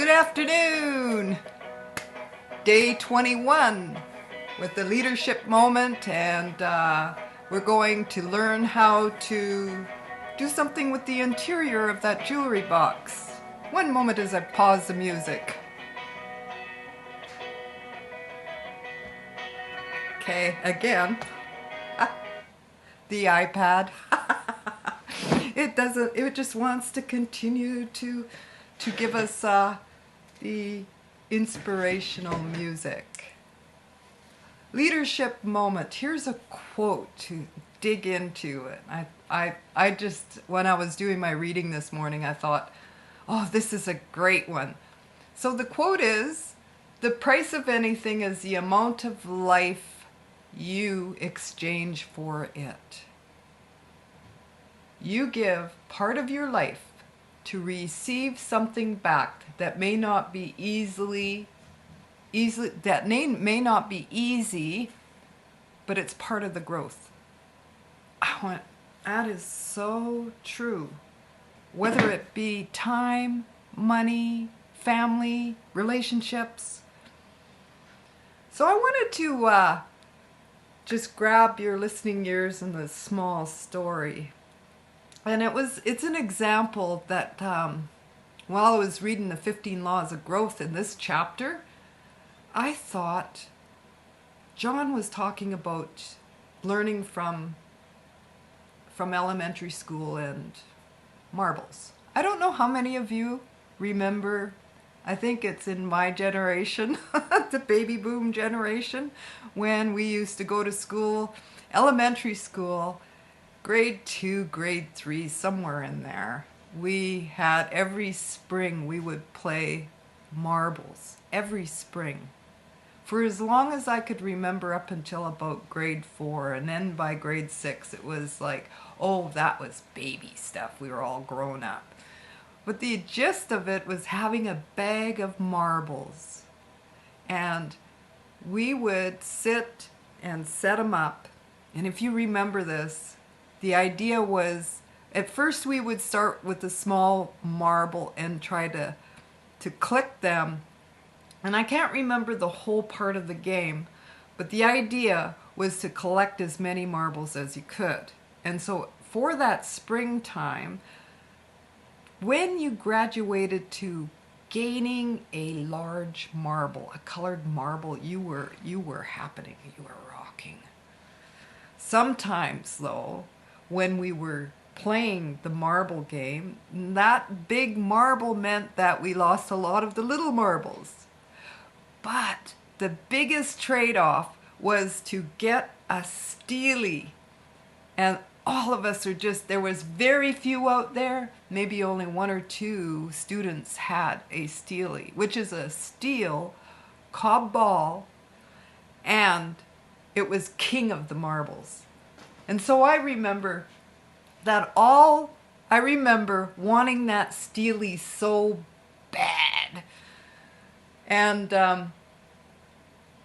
afternoon, day 21 with the leadership moment, and we're going to learn how to do something with the interior of that jewelry box. One moment as I pause the music. Okay, again, the iPad. It just wants to continue to give us the inspirational music. Leadership moment. Here's a quote to dig into it. I just, when I was doing my reading this morning, I thought, oh, this is a great one. So the quote is, "The price of anything is the amount of life you exchange for it." You give part of your life to receive something back that may not be easy, but it's part of the growth. That is so true. Whether it be time, money, family, relationships. So I wanted to just grab your listening ears in this small story. And it's an example that while I was reading the 15 Laws of Growth in this chapter, I thought John was talking about learning from elementary school and marbles. I don't know how many of you remember, I think it's in my generation, the baby boom generation, when we used to go to school, elementary school, grade 2, grade 3, somewhere in there. We had every spring we would play marbles, every spring. For as long as I could remember, up until about grade 4, and then by grade 6 it was like, oh, that was baby stuff. We were all grown up. But the gist of it was having a bag of marbles. And we would sit and set them up. And if you remember this, the idea was, at first we would start with a small marble and try to click them. And I can't remember the whole part of the game, but the idea was to collect as many marbles as you could. And so for that springtime, when you graduated to gaining a large marble, a colored marble, you were happening, you were rocking. Sometimes though, when we were playing the marble game, that big marble meant that we lost a lot of the little marbles. But the biggest trade-off was to get a steely. And all of us are just, there was very few out there, maybe only 1 or 2 students had a steely, which is a steel cob ball, and it was king of the marbles. And so I remember wanting that steely so bad. And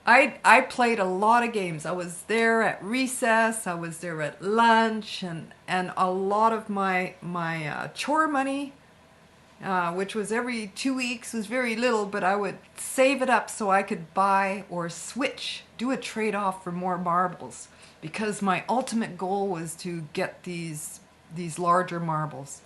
I played a lot of games. I was there at recess, I was there at lunch, and a lot of my chore money, which was every 2 weeks, was very little, but I would save it up so I could buy or do a trade-off for more marbles, because my ultimate goal was to get these larger marbles.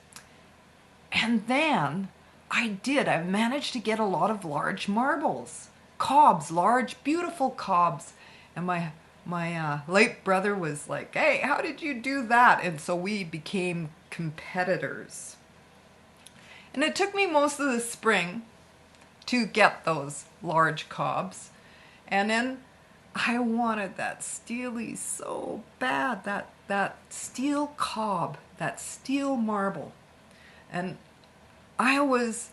And then I managed to get a lot of large marbles. Cobs, large, beautiful cobs. And my late brother was like, hey, how did you do that? And so we became competitors. And it took me most of the spring to get those large cobs. And then I wanted that steely so bad, that steel cob, that steel marble. And I was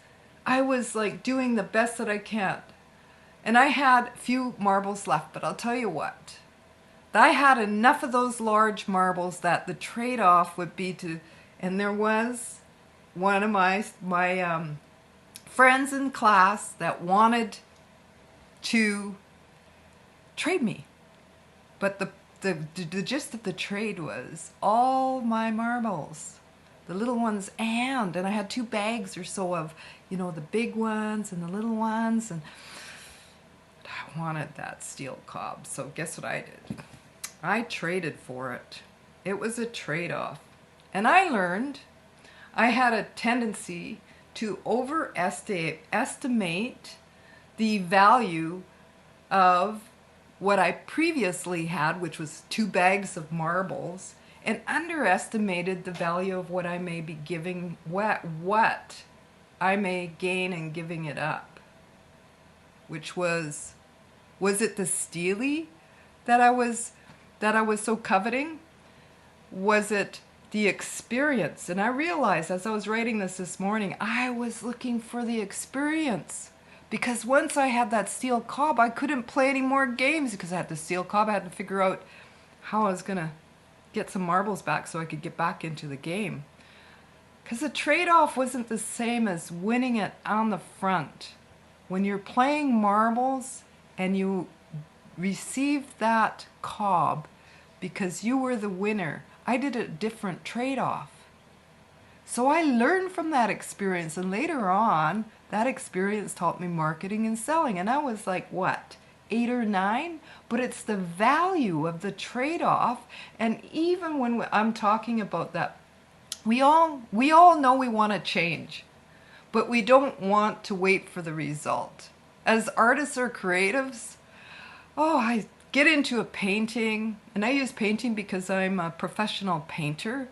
like doing the best that I can. And I had few marbles left, but I'll tell you what, I had enough of those large marbles that the trade-off would be to, and there was one of my friends in class that wanted to trade me. But the gist of the trade was all my marbles the little ones, and I had 2 bags or so of, you know, the big ones and the little ones, and I wanted that steel cob. So guess what I did? I traded for it. It was a trade-off. And I learned I had a tendency to overestimate the value of what I previously had, which was 2 bags of marbles, and underestimated the value of what I may be giving, what I may gain in giving it up. Which was it the steely that I was so coveting? Was it the experience? And I realized as I was writing this morning, I was looking for the experience. Because once I had that steel cob, I couldn't play any more games because I had the steel cob. I had to figure out how I was going to get some marbles back so I could get back into the game. Because the trade-off wasn't the same as winning it on the front. When you're playing marbles and you receive that cob because you were the winner, I did a different trade-off. So I learned from that experience, and later on, that experience taught me marketing and selling. And I was like, what, 8 or 9? But it's the value of the trade-off. And even when I'm talking about that, we all know we want to change, but we don't want to wait for the result. As artists or creatives, I get into a painting, and I use painting because I'm a professional painter.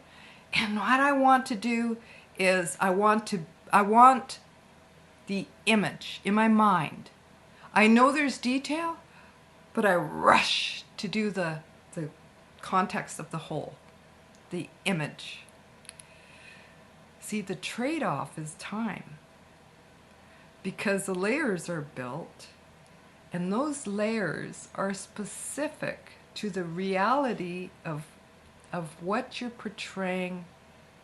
And what I want to do is I want the image in my mind. I know there's detail, but I rush to do the context of the whole, the image. See, the trade-off is time, because the layers are built, and those layers are specific to the reality of what you're portraying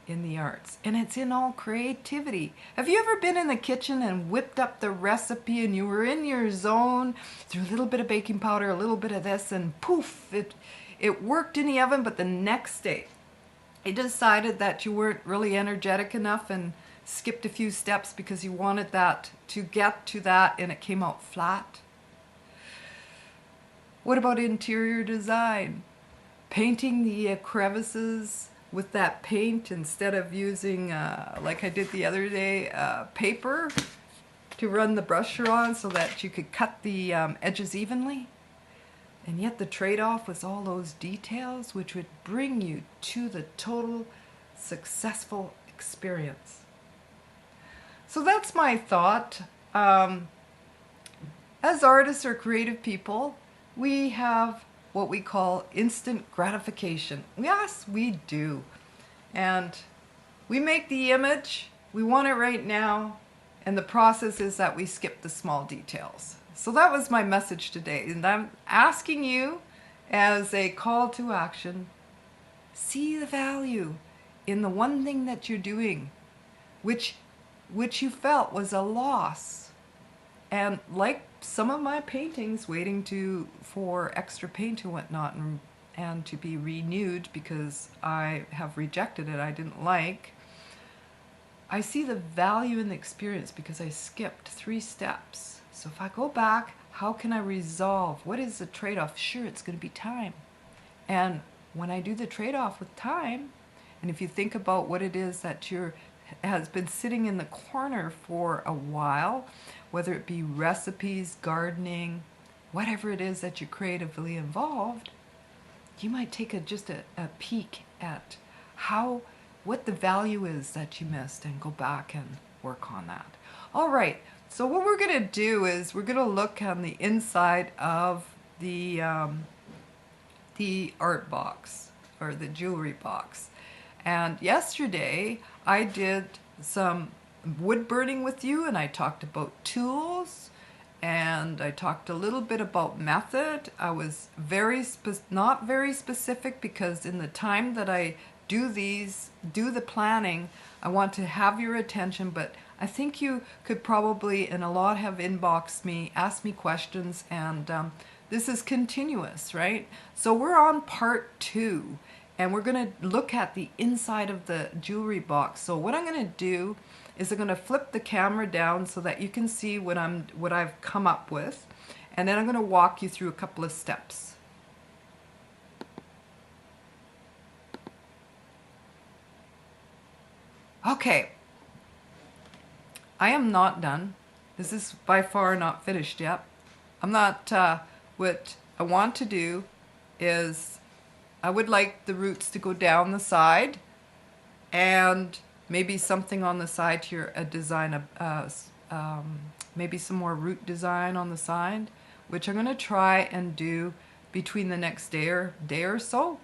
in the arts. And it's in all creativity. Have you ever been in the kitchen and whipped up the recipe and you were in your zone, threw a little bit of baking powder, a little bit of this, and poof, it worked in the oven, but the next day you decided that you weren't really energetic enough and skipped a few steps because you wanted that to get to that, and it came out flat? What about interior design? Painting the crevices with that paint instead of using, like I did the other day, paper to run the brusher on so that you could cut the edges evenly. And yet the trade-off was all those details which would bring you to the total successful experience. So that's my thought. As artists or creative people, we have what we call instant gratification. Yes, we do. And we make the image, we want it right now, and the process is that we skip the small details. So that was my message today, and I'm asking you as a call to action, see the value in the one thing that you're doing, which you felt was a loss. And like some of my paintings, waiting for extra paint and whatnot, and to be renewed because I have rejected it, I didn't like. I see the value in the experience because I skipped 3 steps. So if I go back, how can I resolve? What is the trade-off? Sure, it's going to be time. And when I do the trade-off with time, and if you think about what it is that has been sitting in the corner for a while, whether it be recipes, gardening, whatever it is that you're creatively involved, you might take just a peek at what the value is that you missed and go back and work on that. All right, so what we're going to do is we're going to look on the inside of the art box or the jewelry box. And yesterday I did some wood burning with you, and I talked about tools, and I talked a little bit about method. I was not very specific because in the time that I do the planning, I want to have your attention, but I think you could probably, and a lot have inboxed me, asked me questions, and this is continuous, right? So we're on part 2, and we're going to look at the inside of the jewelry box. So what I'm going to do is I'm going to flip the camera down so that you can see what I've come up with, and then I'm going to walk you through a couple of steps. Okay, I am not done. This is by far not finished yet. I'm not, what I want to do is I would like the roots to go down the side, and maybe something on the side here, a design of, maybe some more root design on the side, which I'm going to try and do between the next day or so.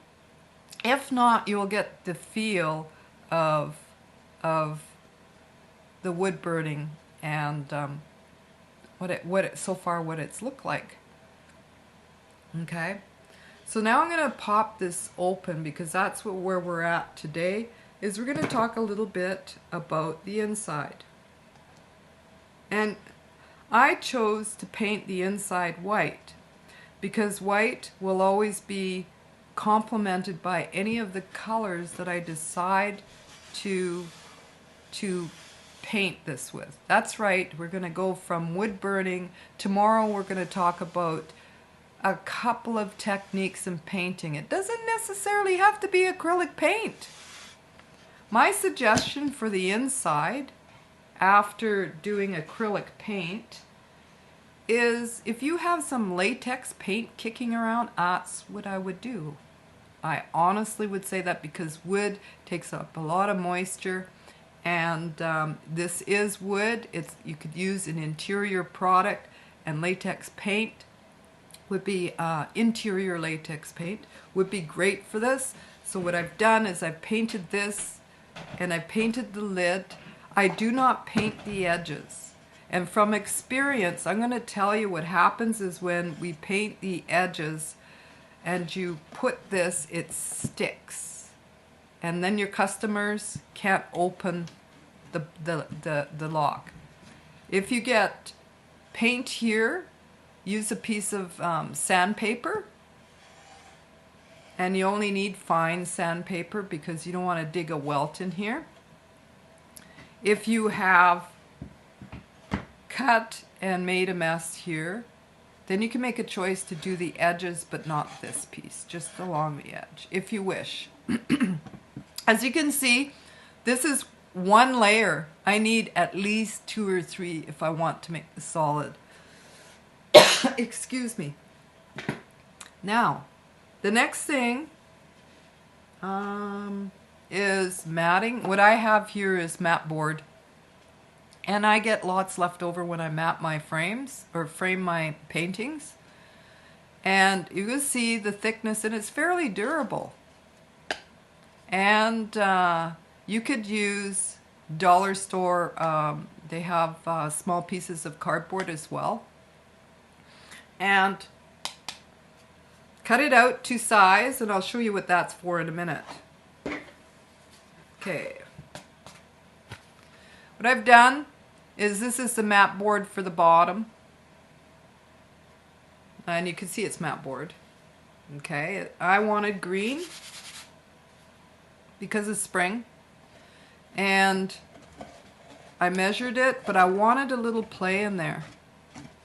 If not, you'll get the feel of the wood burning and what it's looked like. Okay, so now I'm going to pop this open because that's where we're at today. Is we're going to talk a little bit about the inside. And I chose to paint the inside white because white will always be complemented by any of the colors that I decide to paint this with. That's right, we're going to go from wood burning. Tomorrow we're going to talk about a couple of techniques in painting. It doesn't necessarily have to be acrylic paint. My suggestion for the inside after doing acrylic paint is if you have some latex paint kicking around, that's what I would do. I honestly would say that because wood takes up a lot of moisture, and this is wood. You could use an interior product, and latex paint would be, interior latex paint would be great for this. So what I've done is I've painted this and I painted the lid. I do not paint the edges. And from experience, I'm going to tell you what happens is when we paint the edges and you put this, it sticks. And then your customers can't open the lock. If you get paint here, use a piece of sandpaper. And you only need fine sandpaper because you don't want to dig a welt in here. If you have cut and made a mess here, then you can make a choice to do the edges but not this piece, just along the edge, if you wish. As you can see, this is one layer. I need at least 2 or 3 if I want to make the solid. Excuse me. Now, the next thing is matting. What I have here is mat board. And I get lots left over when I mat my frames or frame my paintings. And you can see the thickness, and it's fairly durable. And you could use dollar store, they have small pieces of cardboard as well. And cut it out to size, and I'll show you what that's for in a minute. Okay. What I've done is this is the mat board for the bottom. And you can see it's mat board. Okay, I wanted green because it's spring. And I measured it, but I wanted a little play in there.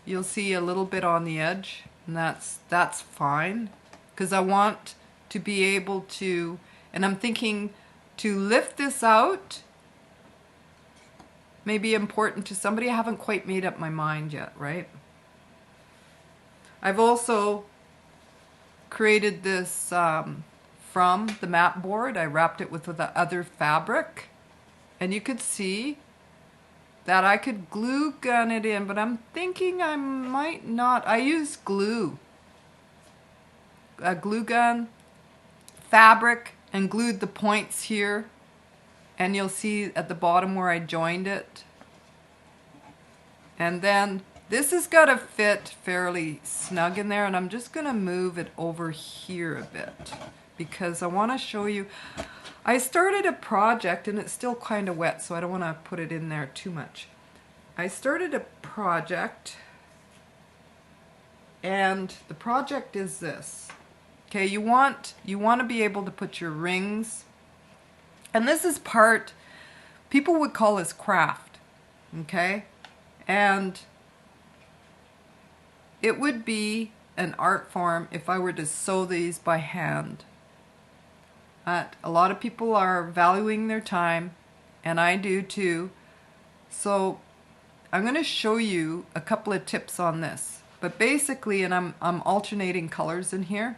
You'll see a little bit on the edge, and that's fine. Because I want to be able to, and I'm thinking to lift this out may be important to somebody. I haven't quite made up my mind yet, right? I've also created this from the mat board. I wrapped it with the other fabric, and you could see that I could glue gun it in, but I'm thinking I might not. I used glue, a glue gun, fabric, and glued the points here, and you'll see at the bottom where I joined it. And then this has got to fit fairly snug in there, and I'm just going to move it over here a bit because I want to show you. I started a project, and it's still kind of wet, so I don't want to put it in there too much. I started a project, and the project is this. Okay, you want to be able to put your rings, and this is part, people would call this craft, okay? And it would be an art form if I were to sew these by hand. A lot of people are valuing their time, and I do too. So I'm going to show you a couple of tips on this. But basically, and I'm alternating colors in here.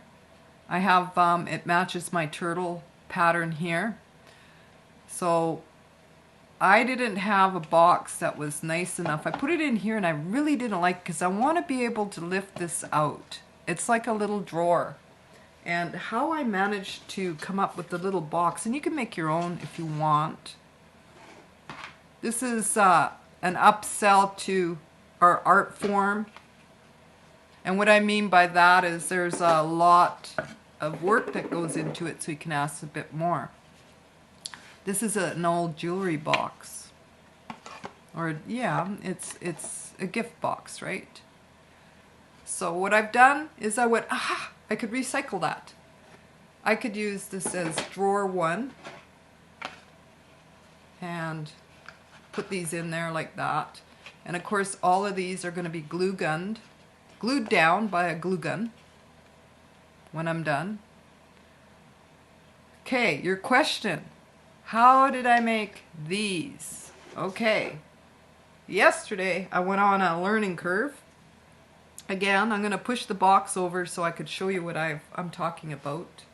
I have, it matches my turtle pattern here. So I didn't have a box that was nice enough. I put it in here and I really didn't like it because I want to be able to lift this out. It's like a little drawer. And how I managed to come up with the little box, and you can make your own if you want. This is an upsell to our art form. And what I mean by that is there's a lot of work that goes into it, so you can ask a bit more. This is an old jewelry box. Or yeah, it's a gift box, right? So what I've done is I went, I could recycle that. I could use this as drawer 1 and put these in there like that. And of course all of these are going to be glued down by a glue gun when I'm done. Okay, your question. How did I make these? Okay, yesterday I went on a learning curve. Again, I'm going to push the box over so I could show you what I'm talking about.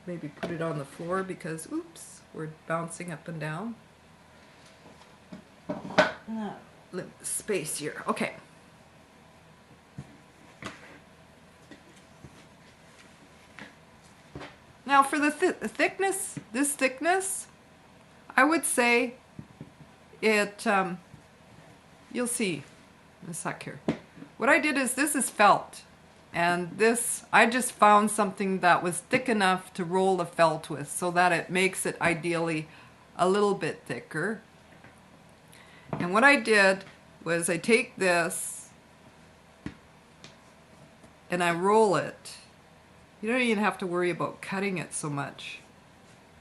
Maybe put it on the floor because, oops, we're bouncing up and down. Space here. Okay. Now for the thickness, this thickness, I would say it, you'll see in a sec here. What I did is, this is felt, and this, I just found something that was thick enough to roll the felt with so that it makes it ideally a little bit thicker. And what I did was I take this and I roll it. You don't even have to worry about cutting it so much.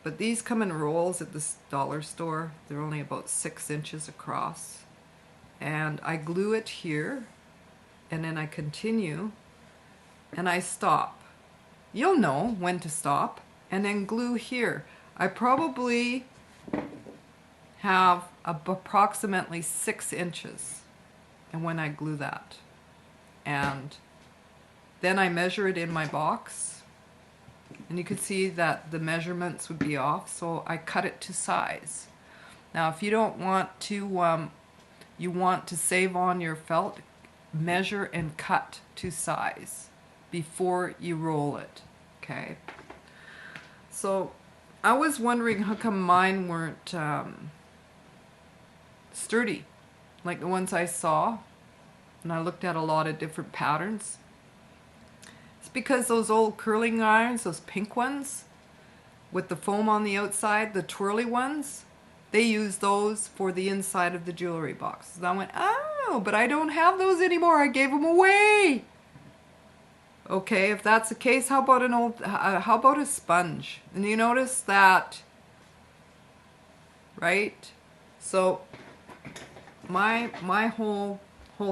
But these come in rolls at the dollar store. They're only about 6 inches across. And I glue it here, and then I continue, and I stop. You'll know when to stop, and then glue here. I probably have approximately 6 inches, and when I glue that. And then I measure it in my box, and you can see that the measurements would be off, so I cut it to size. Now if you don't want to, you want to save on your felt, measure and cut to size before you roll it, okay? So I was wondering how come mine weren't sturdy like the ones I saw, and I looked at a lot of different patterns. It's because those old curling irons, those pink ones with the foam on the outside, the twirly ones, they use those for the inside of the jewelry box. And I went, oh, but I don't have those anymore. I gave them away. Okay, if that's the case, how about how about a sponge? And you notice that, right? So my whole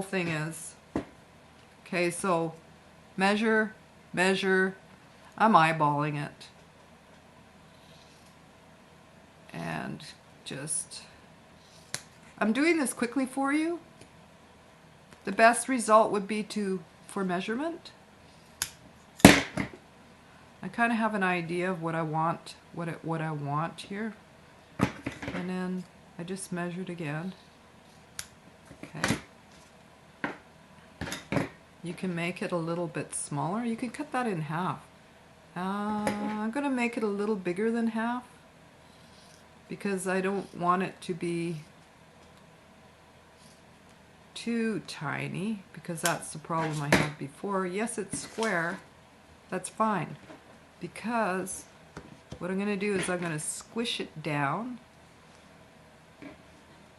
thing is, okay, so measure, I'm eyeballing it. And just, I'm doing this quickly for you. The best result would be for measurement. I kind of have an idea of what I want, what I want here. And then I just measured again. Okay. You can make it a little bit smaller. You can cut that in half. I'm going to make it a little bigger than half because I don't want it to be too tiny, because that's the problem I had before. Yes, it's square. That's fine. Because what I'm going to do is I'm going to squish it down,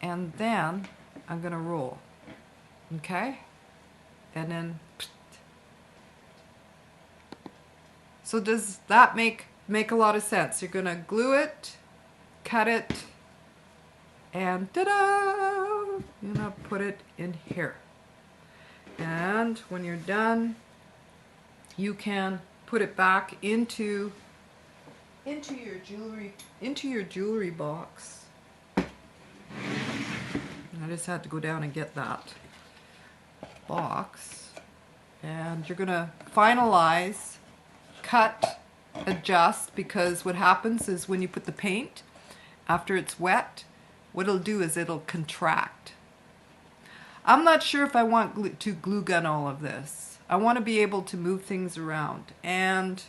and then I'm going to roll. Okay? And then So does that make a lot of sense? You're gonna glue it, cut it, and ta-da! You're gonna put it in here. And when you're done, you can put it back into your jewelry box. I just had to go down and get that box. And you're gonna finalize, cut, adjust, because what happens is when you put the paint, after it's wet, what it'll do is it'll contract. I'm not sure if I want to glue gun all of this. I want to be able to move things around, and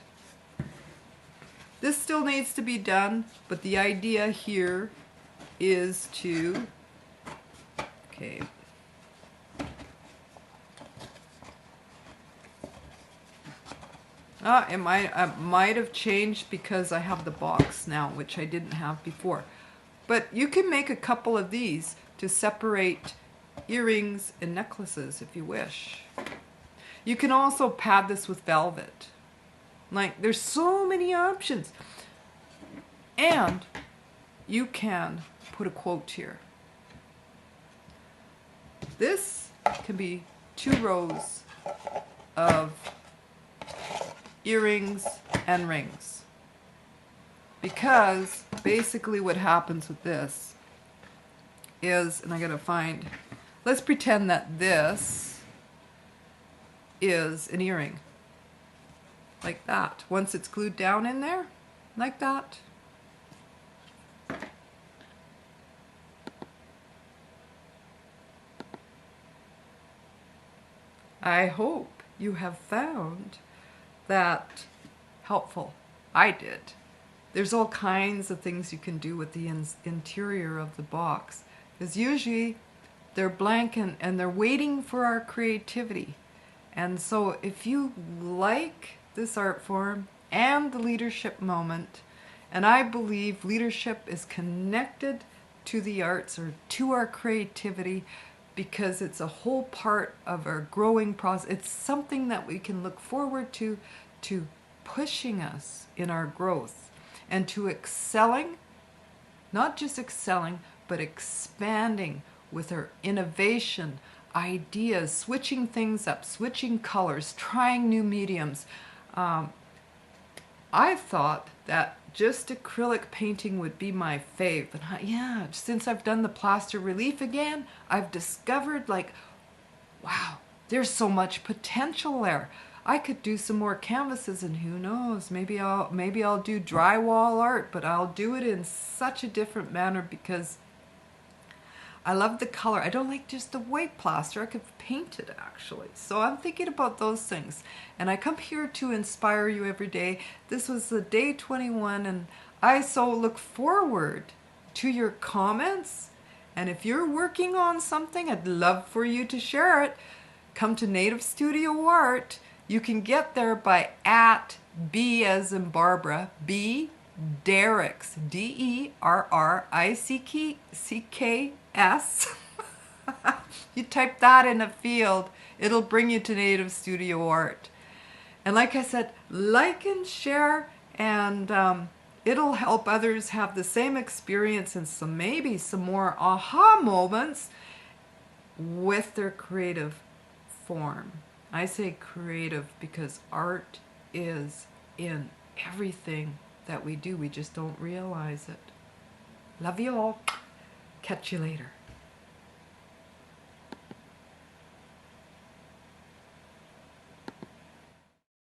this still needs to be done, but the idea here is to, okay, it might have changed because I have the box now, which I didn't have before. But you can make a couple of these to separate earrings and necklaces if you wish. You can also pad this with velvet. Like, there's so many options. And you can put a quote here. This can be 2 rows of earrings and rings, because basically what happens with this is, and I gotta find, let's pretend that this is an earring, like that. Once it's glued down in there, like that. I hope you have found that helpful. I did. There's all kinds of things you can do with the interior of the box, because usually they're blank and they're waiting for our creativity. And so if you like this art form and the leadership moment, and I believe leadership is connected to the arts or to our creativity, because it's a whole part of our growing process. It's something that we can look forward to pushing us in our growth and to excelling, not just excelling, but expanding with our innovation, ideas, switching things up, switching colors, trying new mediums. I thought that just acrylic painting would be my fave. And yeah, since I've done the plaster relief again, I've discovered, like, wow, there's so much potential there. I could do some more canvases, and who knows, maybe I'll do drywall art, but I'll do it in such a different manner because I love the color. I don't like just the white plaster. I could paint it, actually. So I'm thinking about those things. And I come here to inspire you every day. This was the day 21, and I so look forward to your comments. And if you're working on something, I'd love for you to share it. Come to Native Studio Art. You can get there by @B as in Barbara, B Derricks, DERRICKS. You type that in a field, it'll bring you to Native Studio Art. And like I said, like and share, and it'll help others have the same experience and maybe some more aha moments with their creative form. I say creative because art is in everything that we do. We just don't realize it. Love you all. Catch you later.